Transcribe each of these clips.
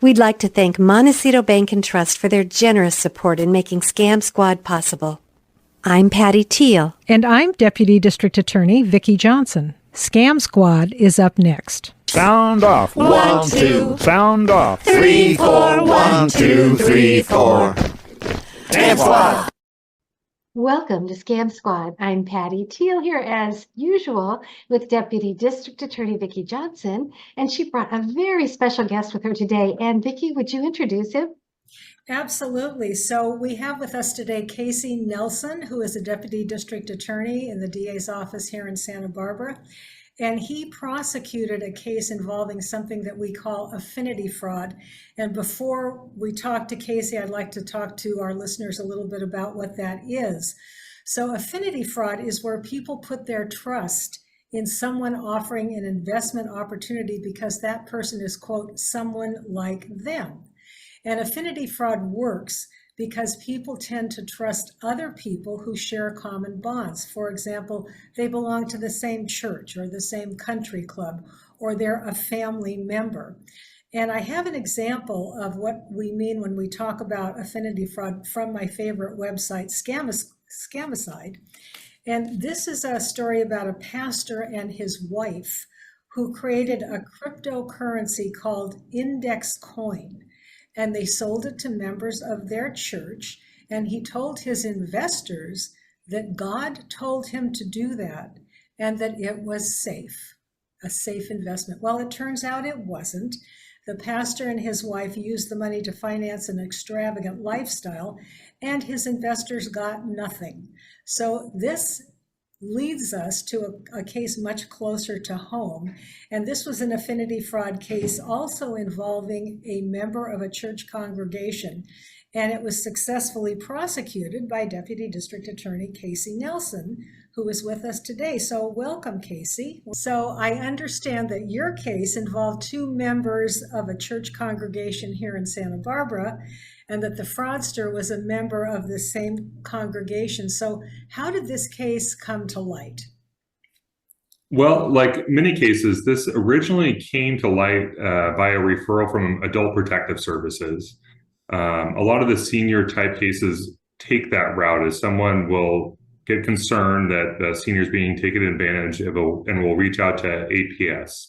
We'd like to thank Montecito Bank and Trust for their generous support in making Scam Squad possible. I'm Patti Teal. And I'm Deputy District Attorney Vicki Johnson. Scam Squad is up next. Sound off. 1, 2. Sound off. 3, 4. 1, 2, 3, 4. Scam Squad. Welcome to Scam Squad. I'm Patti Teal here as usual with Deputy District Attorney Vicki Johnson, and she brought a very special guest with her today. And Vicki, would you introduce him? Absolutely. So we have with us today Casey Nelson, who is a Deputy District Attorney in the DA's office here in Santa Barbara. And he prosecuted a case involving something that we call affinity fraud. And before we talk to Casey, I'd like to talk to our listeners a little bit about what that is. So affinity fraud is where people put their trust in someone offering an investment opportunity because that person is, quote, someone like them. And affinity fraud works because people tend to trust other people who share common bonds. For example, they belong to the same church or the same country club, or they're a family member. And I have an example of what we mean when we talk about affinity fraud from my favorite website, Scamicide. And this is a story about a pastor and his wife who created a cryptocurrency called Index Coin. And they sold it to members of their church. And he told his investors that God told him to do that and that it was safe, a safe investment. Well, it turns out it wasn't. The pastor and his wife used the money to finance an extravagant lifestyle, and his investors got nothing. So this leads us to a case much closer to home. And this was an affinity fraud case also involving a member of a church congregation. And it was successfully prosecuted by Deputy District Attorney Casey Nelson, who is with us today. So welcome, Casey. So I understand that your case involved two members of a church congregation here in Santa Barbara, and that the fraudster was a member of the same congregation. So how did this case come to light? Well, like many cases, this originally came to light by a referral from Adult Protective Services. A lot of the senior type cases take that route, as someone will get concerned that the senior is being taken advantage of and will reach out to APS.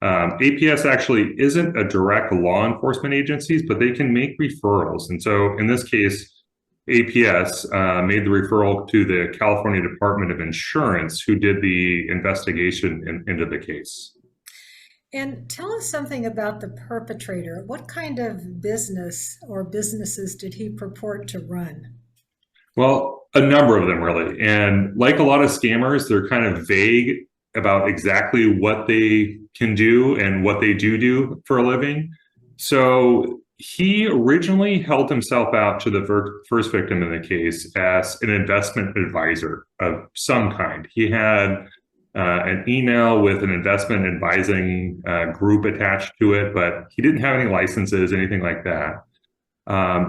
APS actually isn't a direct law enforcement agency, but they can make referrals. And so in this case, APS made the referral to the California Department of Insurance, who did the investigation into the case. And tell us something about the perpetrator. What kind of business or businesses did he purport to run? Well, a number of them, really. And like a lot of scammers, they're kind of vague about exactly what they can do and what they do for a living. So he originally held himself out to the first victim in the case as an investment advisor of some kind. He had an email with an investment advising group attached to it, but he didn't have any licenses, anything like that.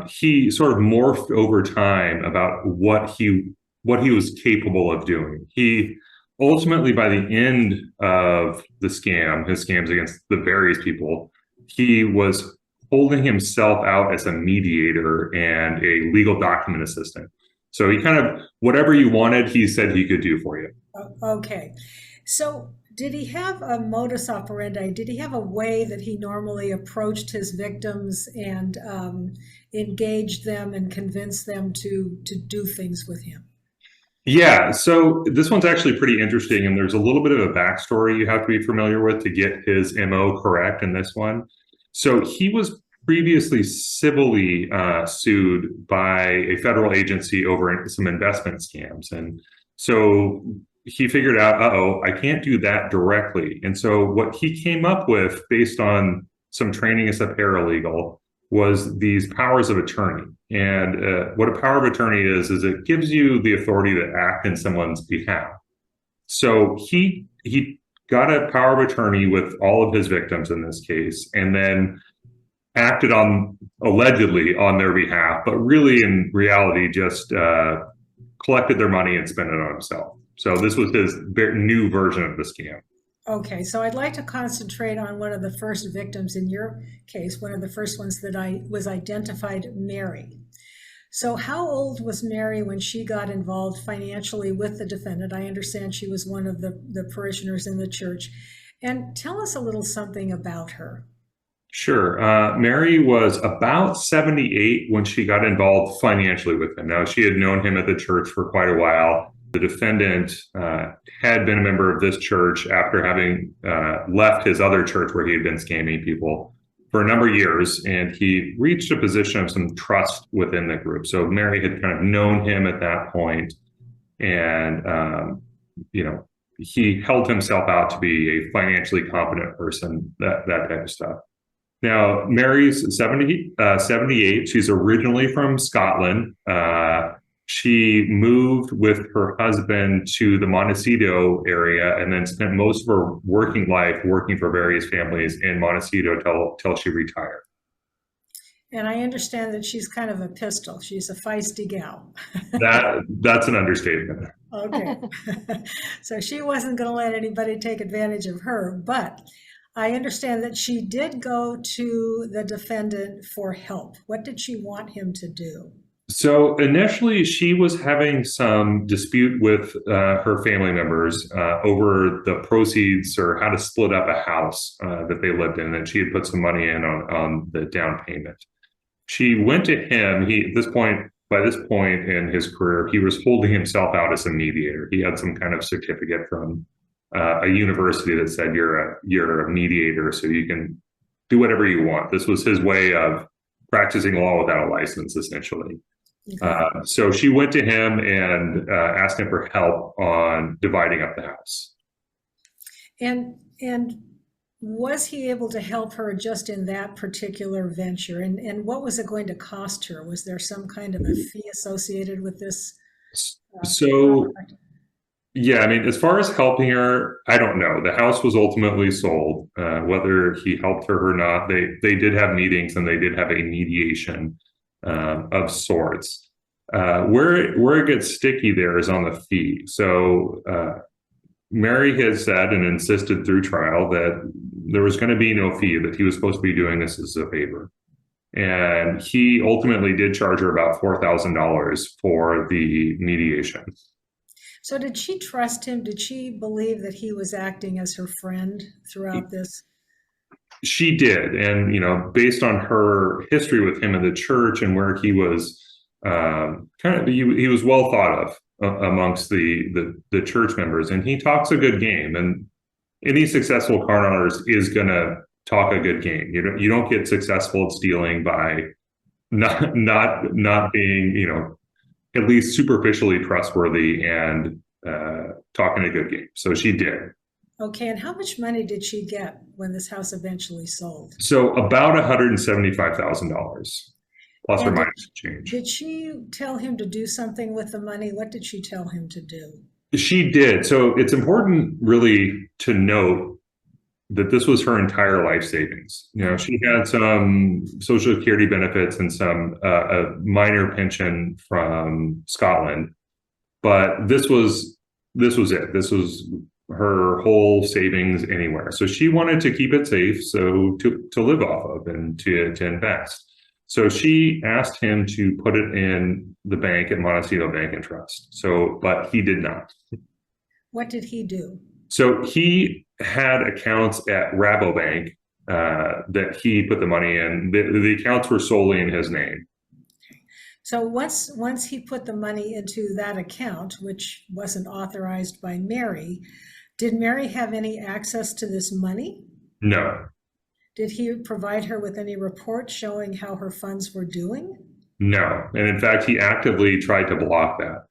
He sort of morphed over time about what he was capable of doing. He ultimately, by the end of his scams against the various people, he was holding himself out as a mediator and a legal document assistant. So he kind of, whatever you wanted, he said he could do for you. Okay. So did he have a modus operandi? Did he have a way that he normally approached his victims and engaged them and convinced them to do things with him? Yeah, so this one's actually pretty interesting, and there's a little bit of a backstory you have to be familiar with to get his MO correct in this one. So he was previously civilly sued by a federal agency over some investment scams. And so he figured out, I can't do that directly. And so what he came up with, based on some training as a paralegal, was these powers of attorney. And what a power of attorney is it gives you the authority to act in someone's behalf. So he got a power of attorney with all of his victims in this case, and then acted allegedly on their behalf, but really in reality just collected their money and spent it on himself. So this was his new version of the scam. Okay, so I'd like to concentrate on one of the first victims in your case, one of the first ones that I was identified, Mary. So how old was Mary when she got involved financially with the defendant? I understand she was one of the parishioners in the church. And tell us a little something about her. Sure. Mary was about 78 when she got involved financially with him. Now, she had known him at the church for quite a while. The defendant had been a member of this church after having left his other church where he had been scamming people for a number of years, and he reached a position of some trust within the group. So Mary had kind of known him at that point, and he held himself out to be a financially competent person, that type of stuff. Now, Mary's 78. She's originally from Scotland. She moved with her husband to the Montecito area and then spent most of her working life working for various families in Montecito till she retired. And I understand that she's kind of a pistol. She's a feisty gal. That's an understatement. Okay. So she wasn't going to let anybody take advantage of her, but I understand that she did go to the defendant for help. What did she want him to do? So initially, she was having some dispute with her family members over the proceeds or how to split up a house that they lived in, and she had put some money in on the down payment. She went to him. By this point in his career, he was holding himself out as a mediator. He had some kind of certificate from a university that said you're a mediator, so you can do whatever you want. This was his way of practicing law without a license, essentially. Okay. So she went to him and asked him for help on dividing up the house. And was he able to help her just in that particular venture? And what was it going to cost her? Was there some kind of a fee associated with this? Yeah, I mean, as far as helping her, I don't know. The house was ultimately sold. Whether he helped her or not, they did have meetings and they did have a mediation of sorts. Where it gets sticky there is on the fee. So Mary has said and insisted through trial that there was going to be no fee, that he was supposed to be doing this as a favor. And he ultimately did charge her about $4,000 for the mediation. So did she trust him? Did she believe that he was acting as her friend throughout this? She did. And, based on her history with him in the church and where he was he was well thought of amongst the church members, and he talks a good game. And any successful con artist is going to talk a good game. You don't get successful at stealing by not being, at least superficially trustworthy and talking a good game. So she did. Okay, and how much money did she get when this house eventually sold? So about $175,000, plus or minus change. Did she tell him to do something with the money? What did she tell him to do? She did. So it's important really to note that this was her entire life savings. She had some Social Security benefits and some a minor pension from Scotland, but this was it. This was her whole savings anywhere. So she wanted to keep it safe, so to live off of and to invest. So she asked him to put it in the bank at Montecito Bank and Trust. But he did not. What did he do? So he had accounts at Rabobank that he put the money in. The accounts were solely in his name. So once he put the money into that account, which wasn't authorized by Mary, did Mary have any access to this money? No. Did he provide her with any report showing how her funds were doing? No. And in fact, he actively tried to block that.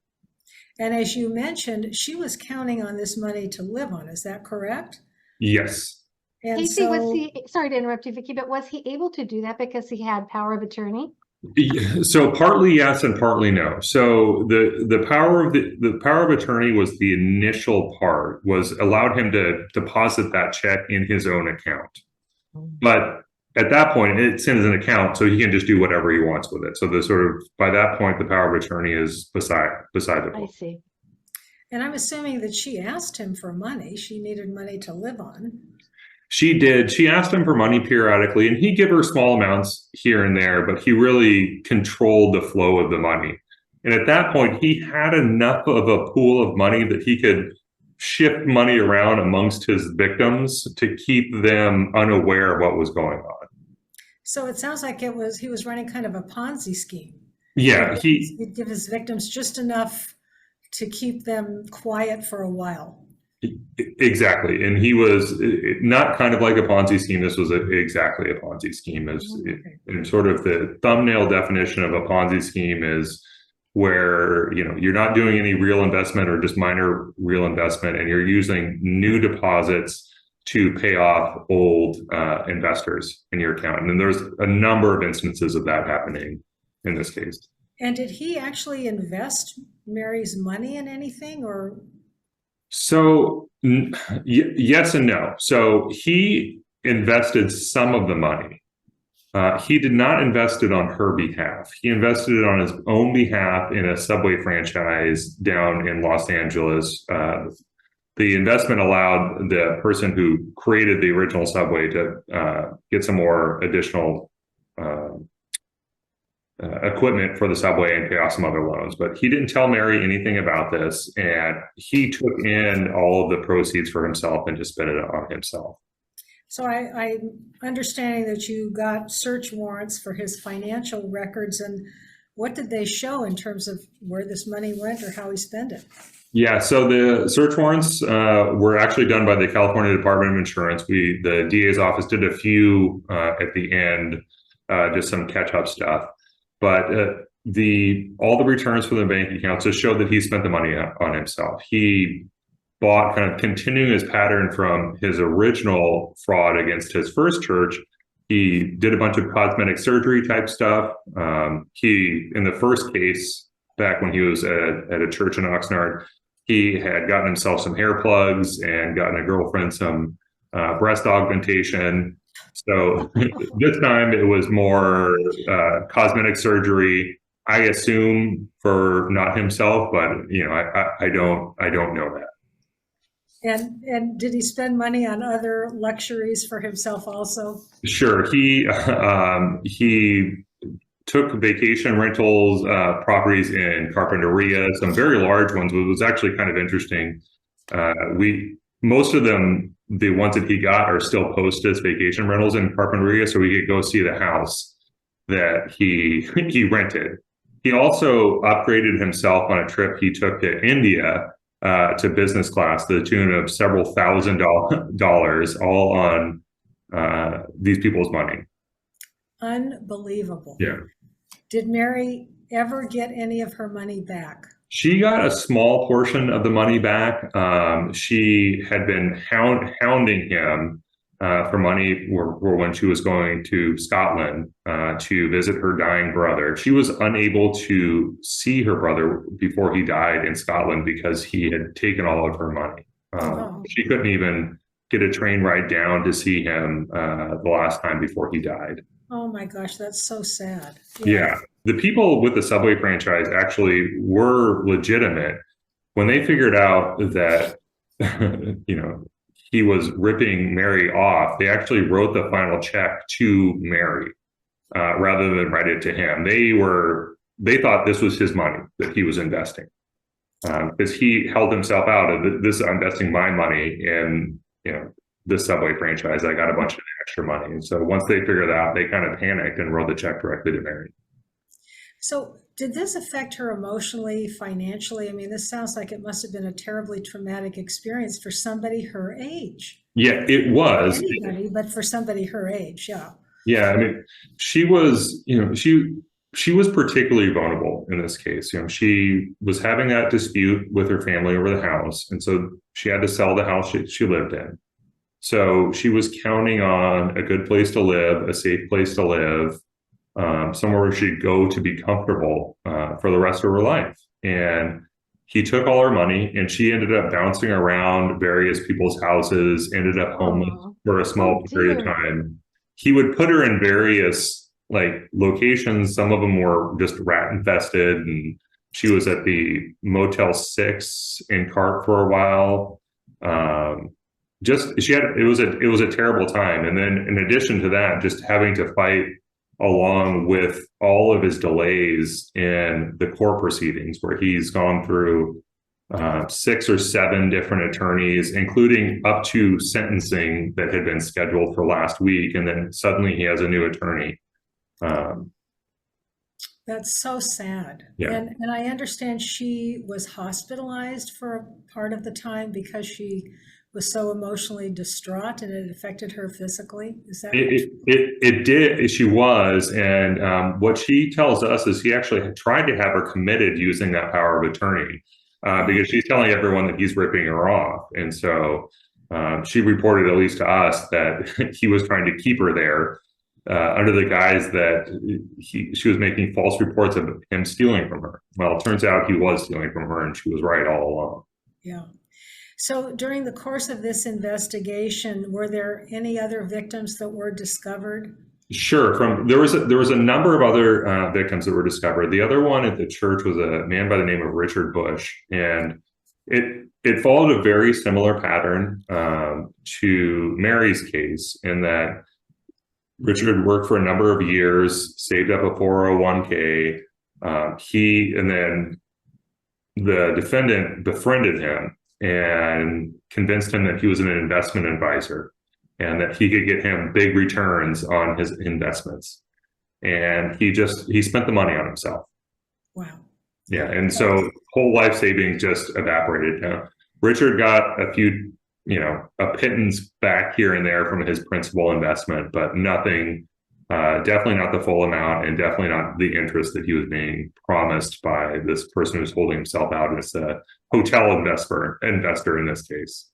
And as you mentioned, she was counting on this money to live on. Is that correct? Yes. And Casey, sorry to interrupt you, Vicki, but was he able to do that because he had power of attorney? So partly yes and partly no. So the power of attorney was the initial part, was allowed him to deposit that check in his own account. But at that point, it's in an account, so he can just do whatever he wants with it. So by that point, the power of attorney is beside the point. I see. And I'm assuming that she asked him for money. She needed money to live on. She did. She asked him for money periodically, and he'd give her small amounts here and there, but he really controlled the flow of the money. And at that point, he had enough of a pool of money that he could shift money around amongst his victims to keep them unaware of what was going on. So it sounds like he was running kind of a Ponzi scheme. Yeah, He'd give his victims just enough to keep them quiet for a while. exactly. And he was not kind of like a Ponzi scheme. This was exactly a Ponzi scheme. And sort of the thumbnail definition of a Ponzi scheme is where, you know, you're not doing any real investment or just minor real investment, and you're using new deposits to pay off old investors in your account. And there's a number of instances of that happening in this case. And did he actually invest Mary's money in anything, or? So yes and no. So he invested some of the money. He did not invest it on her behalf. He invested it on his own behalf in a Subway franchise down in Los Angeles. The investment allowed the person who created the original Subway to get some more additional equipment for the Subway and pay off some other loans. But he didn't tell Mary anything about this, and he took in all of the proceeds for himself and just spent it on himself. So I'm understanding that you got search warrants for his financial records, and what did they show in terms of where this money went or how he spent it? Yeah, so the search warrants were actually done by the California Department of Insurance. The DA's office did a few at the end, just some catch-up stuff. But all the returns from the bank accounts just showed that he spent the money on himself. He bought, kind of continuing his pattern from his original fraud against his first church. He did a bunch of cosmetic surgery type stuff. In the first case, back when he was at a church in Oxnard, he had gotten himself some hair plugs and gotten a girlfriend some breast augmentation. So this time it was more cosmetic surgery, I assume, for not himself, but you know, I don't know that. And did he spend money on other luxuries for himself also? Sure. He took vacation rentals, properties in Carpinteria, some very large ones. It was actually kind of interesting. Most of them, the ones that he got, are still posted as vacation rentals in Carpinteria, so we could go see the house that he rented. He also upgraded himself on a trip he took to India to business class to the tune of several $1,000s, all on these people's money. Unbelievable. Yeah. Did Mary ever get any of her money back? She got a small portion of the money back. She had been hounding him for money when she was going to Scotland to visit her dying brother. She was unable to see her brother before he died in Scotland because he had taken all of her money. She couldn't even get a train ride down to see him the last time before he died. Oh my gosh, that's so sad. Yeah. The people with the Subway franchise actually were legitimate when they figured out that, you know, he was ripping Mary off. They actually wrote the final check to Mary rather than write it to him. They thought this was his money that he was investing because he held himself out of this. I'm investing my money in, you know, this Subway franchise. I got a bunch of extra money. And so once they figured that out, they kind of panicked and wrote the check directly to Mary. So did this affect her emotionally, financially? I mean, this sounds like it must have been a terribly traumatic experience for somebody her age. Yeah, it was. Anybody, but for somebody her age, yeah. Yeah, I mean, she was, you know, she was particularly vulnerable in this case. You know, she was having that dispute with her family over the house. And so she had to sell the house she lived in. So she was counting on a good place to live, a safe place to live, somewhere where she'd go to be comfortable for the rest of her life. And he took all her money, and she ended up bouncing around various people's houses, ended up homeless for a small period of time. He would put her in various like locations. Some of them were just rat infested, and She was at the Motel 6 in CART for a while. It was a terrible time. And then in addition to that, just having to fight along with all of his delays in the court proceedings, where he's gone through 6 or 7 different attorneys, including up to sentencing that had been scheduled for last week. And then suddenly he has a new attorney. That's so sad. Yeah. And I understand she was hospitalized for a part of the time because she was so emotionally distraught and it affected her physically. Is that it did? She was, and what she tells us is he actually tried to have her committed using that power of attorney, because she's telling everyone that he's ripping her off, and so she reported, at least to us, that he was trying to keep her there under the guise that she was making false reports of him stealing from her. Well, it turns out he was stealing from her, and she was right all along. Yeah. So during the course of this investigation, were there any other victims that were discovered? Sure. There was a number of other victims that were discovered. The other one at the church was a man by the name of Richard Bush, and it followed a very similar pattern to Mary's case, in that Richard worked for a number of years, saved up a 401k. And then the defendant befriended him and convinced him that he was an investment advisor and that he could get him big returns on his investments. And he spent the money on himself. Wow. Yeah. And so whole life savings just evaporated. Richard got a few, a pittance back here and there from his principal investment, but nothing, definitely not the full amount, and definitely not the interest that he was being promised by this person who's holding himself out as a hotel investor in this case.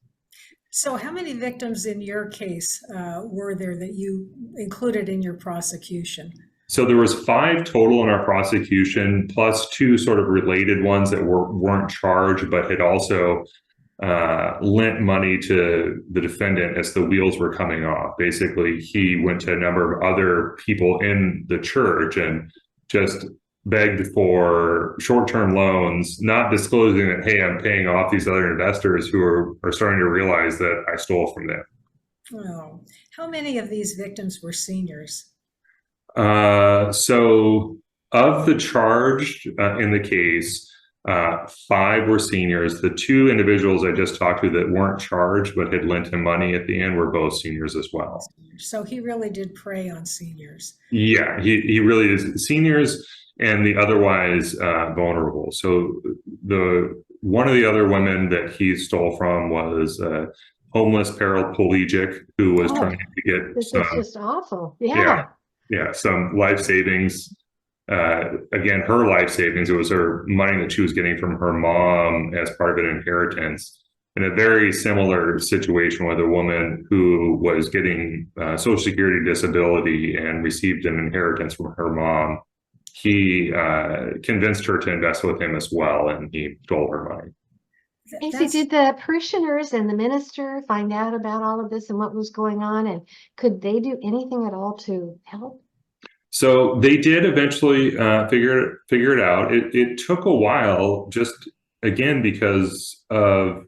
So how many victims in your case were there that you included in your prosecution? So there was 5 total in our prosecution, plus 2 sort of related ones that weren't charged, but had also lent money to the defendant as the wheels were coming off. Basically, he went to a number of other people in the church and just begged for short-term loans, not disclosing that, hey, I'm paying off these other investors who are starting to realize that I stole from them. Oh, how many of these victims were seniors? So of the charged in the case, 5 were seniors. The 2 individuals I just talked to that weren't charged but had lent him money at the end were both seniors as well. So he really did prey on seniors. Yeah, he really is. Seniors and the otherwise vulnerable. So one of the other women that he stole from was a homeless paraplegic who was trying to get this is just awful. Yeah, some life savings. Again, her life savings, it was her money that she was getting from her mom as part of an inheritance. In a very similar situation with a woman who was getting Social Security disability and received an inheritance from her mom. He convinced her to invest with him as well, and he stole her money. Casey, did the parishioners and the minister find out about all of this and what was going on, and could they do anything at all to help? So they did eventually figure it out. It took a while, just again because of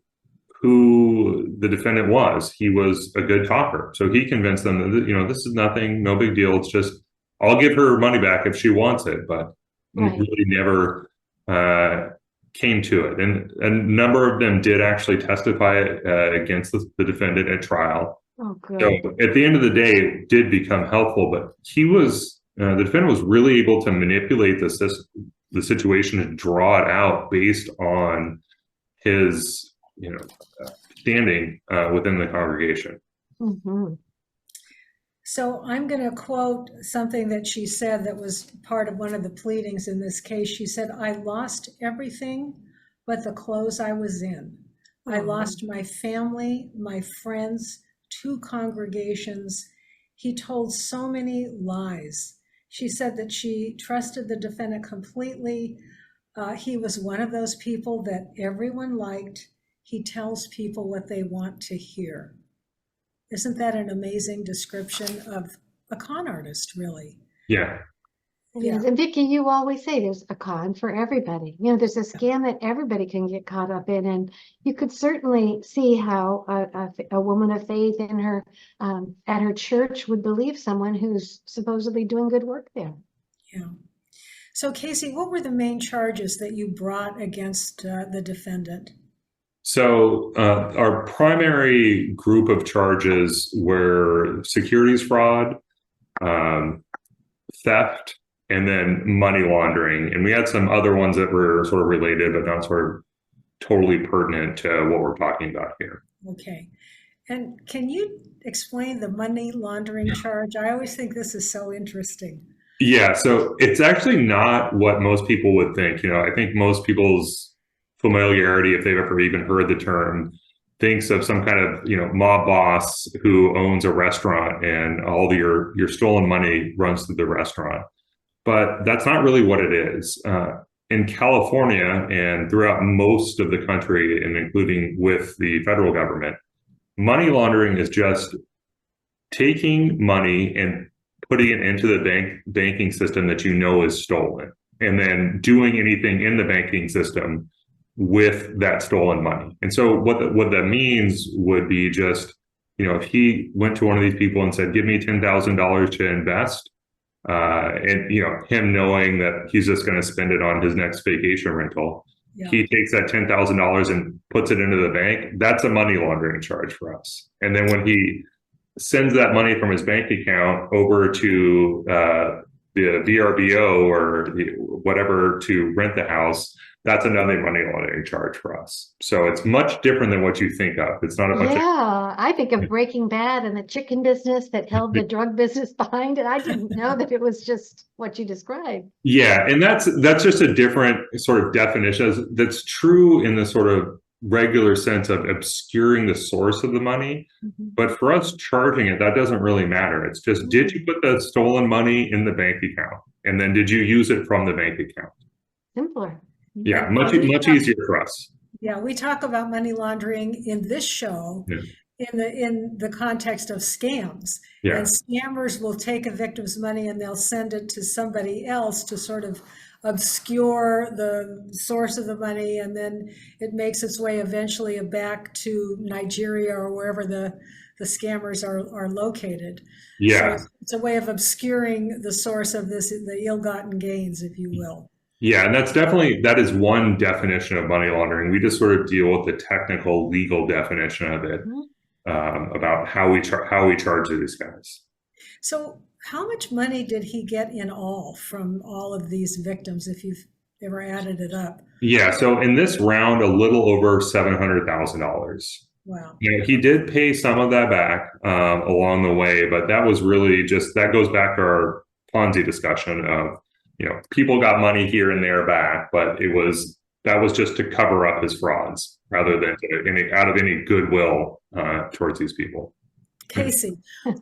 who the defendant was. He was a good talker, so he convinced them that this is nothing, no big deal. It's just, I'll give her money back if she wants it, but really never came to it. And a number of them did actually testify against the defendant at trial. Oh, good. So at the end of the day, it did become helpful, but the defendant was really able to manipulate the situation and draw it out based on his, standing within the congregation. Mm-hmm. So I'm going to quote something that she said that was part of one of the pleadings in this case. She said, "I lost everything but the clothes I was in. I lost my family, my friends, 2 congregations. He told so many lies." She said that she trusted the defendant completely. He was one of those people that everyone liked. He tells people what they want to hear. Isn't that an amazing description of a con artist, really? Yeah. It is. And Vicki, you always say there's a con for everybody. You know, there's a scam that everybody can get caught up in, and you could certainly see how a woman of faith in her at her church would believe someone who's supposedly doing good work there. Yeah. So, Casey, what were the main charges that you brought against the defendant? So our primary group of charges were securities fraud, theft, and then money laundering. And we had some other ones that were sort of related, but not sort of totally pertinent to what we're talking about here. Okay. And can you explain the money laundering charge? I always think this is so interesting. Yeah, so it's actually not what most people would think. You know, I think most people's familiarity, if they've ever even heard the term, thinks of some kind of, you know, mob boss who owns a restaurant and all your stolen money runs through the restaurant. But that's not really what it is. In California and throughout most of the country, and including with the federal government, money laundering is just taking money and putting it into the banking system that you know is stolen, and then doing anything in the banking system with that stolen money. And so what that means would be just, you know, if he went to one of these people and said, give me $10,000 to invest, and, you know, him knowing that he's just going to spend it on his next vacation rental, he takes that $10,000 and puts it into the bank. That's a money laundering charge for us. And then when he sends that money from his bank account over to the VRBO or whatever to rent the house, that's another money laundering charge for us. So it's much different than what you think of. It's not a bunch of... I think of Breaking Bad and the chicken business that held the drug business behind it. I didn't know that it was just what you described. Yeah, and that's just a different sort of definition. That's true in the sort of regular sense of obscuring the source of the money. But for us charging it, that doesn't really matter. It's just, did you put the stolen money in the bank account? And then did you use it from the bank account? Simpler. Yeah, much easier for us. Yeah, we talk about money laundering in this show in the context of scams. And scammers will take a victim's money and they'll send it to somebody else to sort of obscure the source of the money, and then it makes its way eventually back to Nigeria or wherever the scammers are located. Yeah. So it's a way of obscuring the source of the ill-gotten gains, if you will. Yeah, and that is one definition of money laundering. We just sort of deal with the technical legal definition of it, about how we charge these guys. So how much money did he get in all from all of these victims, if you've ever added it up? Yeah, so in this round, a little over $700,000. Wow. You know, he did pay some of that back along the way, but that was really just, that goes back to our Ponzi discussion of, you know, people got money here and there back, but that was just to cover up his frauds rather than out of any goodwill towards these people. Casey,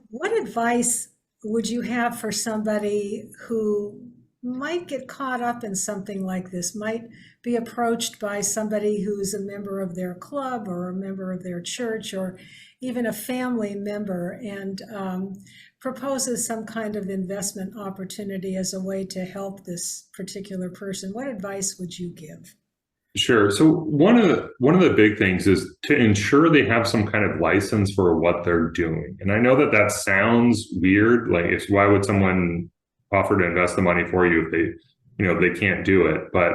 what advice would you have for somebody who might get caught up in something like this, might be approached by somebody who's a member of their club or a member of their church or even a family member, and proposes some kind of investment opportunity as a way to help this particular person? What advice would you give? Sure. So one of the big things is to ensure they have some kind of license for what they're doing. And I know that sounds weird. Like, why would someone offer to invest the money for you if they can't do it? But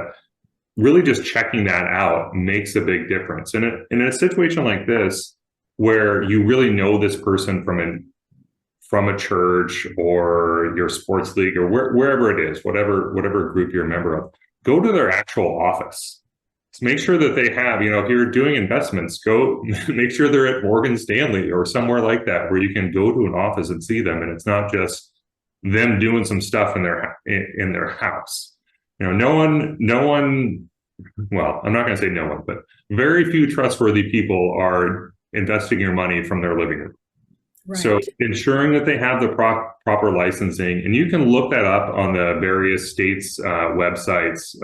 really just checking that out makes a big difference. And in a situation like this, where you really know this person from a church or your sports league or wherever it is, whatever group you're a member of, go to their actual office. Make sure that they have, if you're doing investments, go make sure they're at Morgan Stanley or somewhere like that, where you can go to an office and see them. And it's not just them doing some stuff in their house. No one, well, I'm not going to say no one, but very few trustworthy people are investing your money from their living room. Right. So ensuring that they have the proper licensing, and you can look that up on the various states' websites.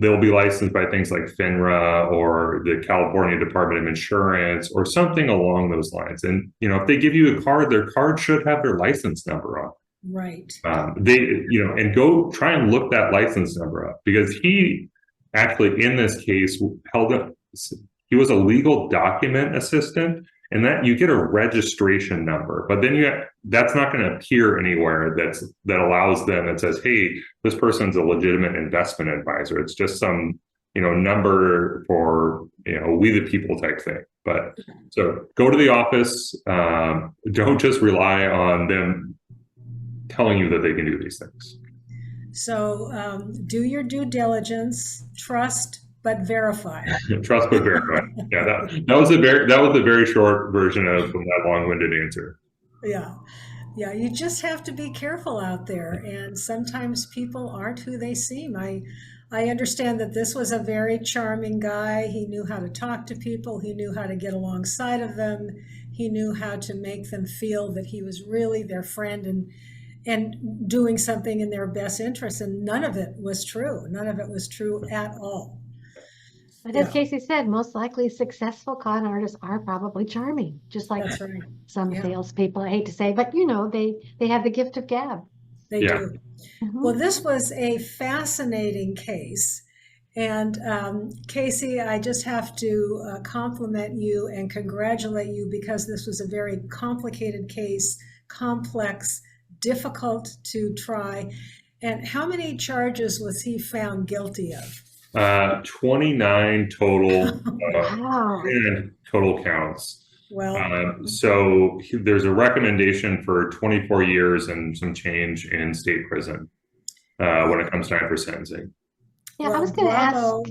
They'll be licensed by things like FINRA or the California Department of Insurance or something along those lines. And, if they give you a card, their card should have their license number on. Right. And go try and look that license number up, because he actually, in this case, he was a legal document assistant, and that you get a registration number, but then that's not going to appear anywhere that allows them and says, hey, this person's a legitimate investment advisor. It's just some number for we the people type thing. But so go to the office. Don't just rely on them telling you that they can do these things. So do your due diligence, trust but verify. Trust but verify. Yeah, that was a very short version of that long-winded answer. Yeah. You just have to be careful out there, and sometimes people aren't who they seem. I understand that this was a very charming guy. He knew how to talk to people. He knew how to get alongside of them. He knew how to make them feel that he was really their friend and doing something in their best interest. And none of it was true. None of it was true at all. But as Casey said, most likely successful con artists are probably charming, just like some salespeople, I hate to say, but they have the gift of gab. They do. Mm-hmm. Well, this was a fascinating case. And Casey, I just have to compliment you and congratulate you, because this was a very complicated case, complex, difficult to try. And how many charges was he found guilty of? 29 total wow. And total counts. Well, so there's a recommendation for 24 years and some change in state prison when it comes time for sentencing. Yeah, I was going to ask.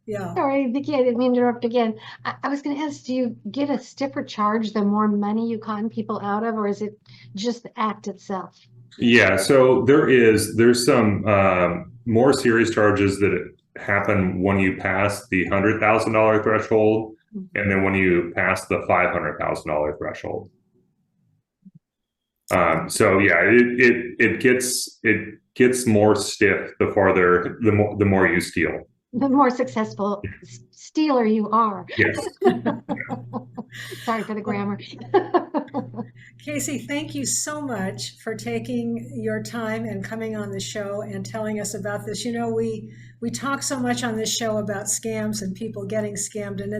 Yeah. Sorry, Vicki, I didn't mean to interrupt again. I was going to ask, do you get a stiffer charge the more money you con people out of, or is it just the act itself? Yeah, so there's some more serious charges that happen when you pass the $100,000 threshold, and then when you pass the $500,000 threshold. So yeah, it gets more stiff the more you steal. The more successful stealer you are. Yes. Sorry for the grammar. Casey, thank you so much for taking your time and coming on the show and telling us about this. We talk so much on this show about scams and people getting scammed, and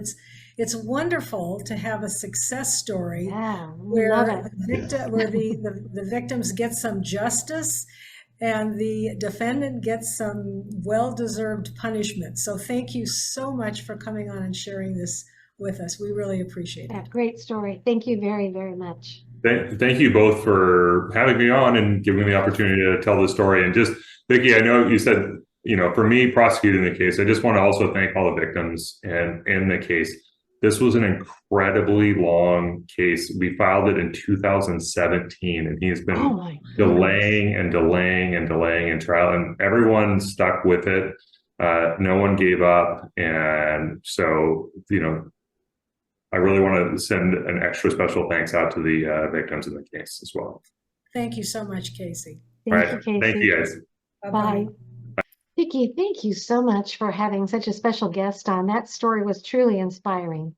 it's wonderful to have a success story where the victims get some justice and the defendant gets some well-deserved punishment. So thank you so much for coming on and sharing this with us. We really appreciate it. Great story. Thank you very, very much. Thank you both for having me on and giving me the opportunity to tell the story. And just, Vicki, I know you said, for me prosecuting the case, I just want to also thank all the victims and in the case. This was an incredibly long case. We filed it in 2017, and he's been delaying and delaying and delaying in trial, and everyone stuck with it. No one gave up. And so, I really want to send an extra special thanks out to the victims in the case as well. Thank you so much, Casey. Thank you, Casey. Thank you, guys. Bye. Vicki, thank you so much for having such a special guest on. That story was truly inspiring.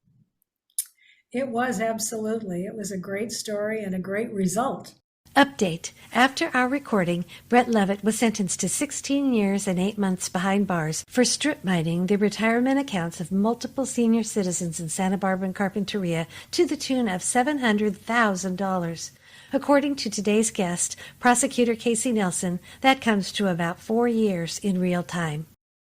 It was, absolutely. It was a great story and a great result. Update. After our recording, Brett Levitt was sentenced to 16 years and 8 months behind bars for strip mining the retirement accounts of multiple senior citizens in Santa Barbara and Carpinteria to the tune of $700,000. According to today's guest, prosecutor Casey Nelson, that comes to about 4 years in real time.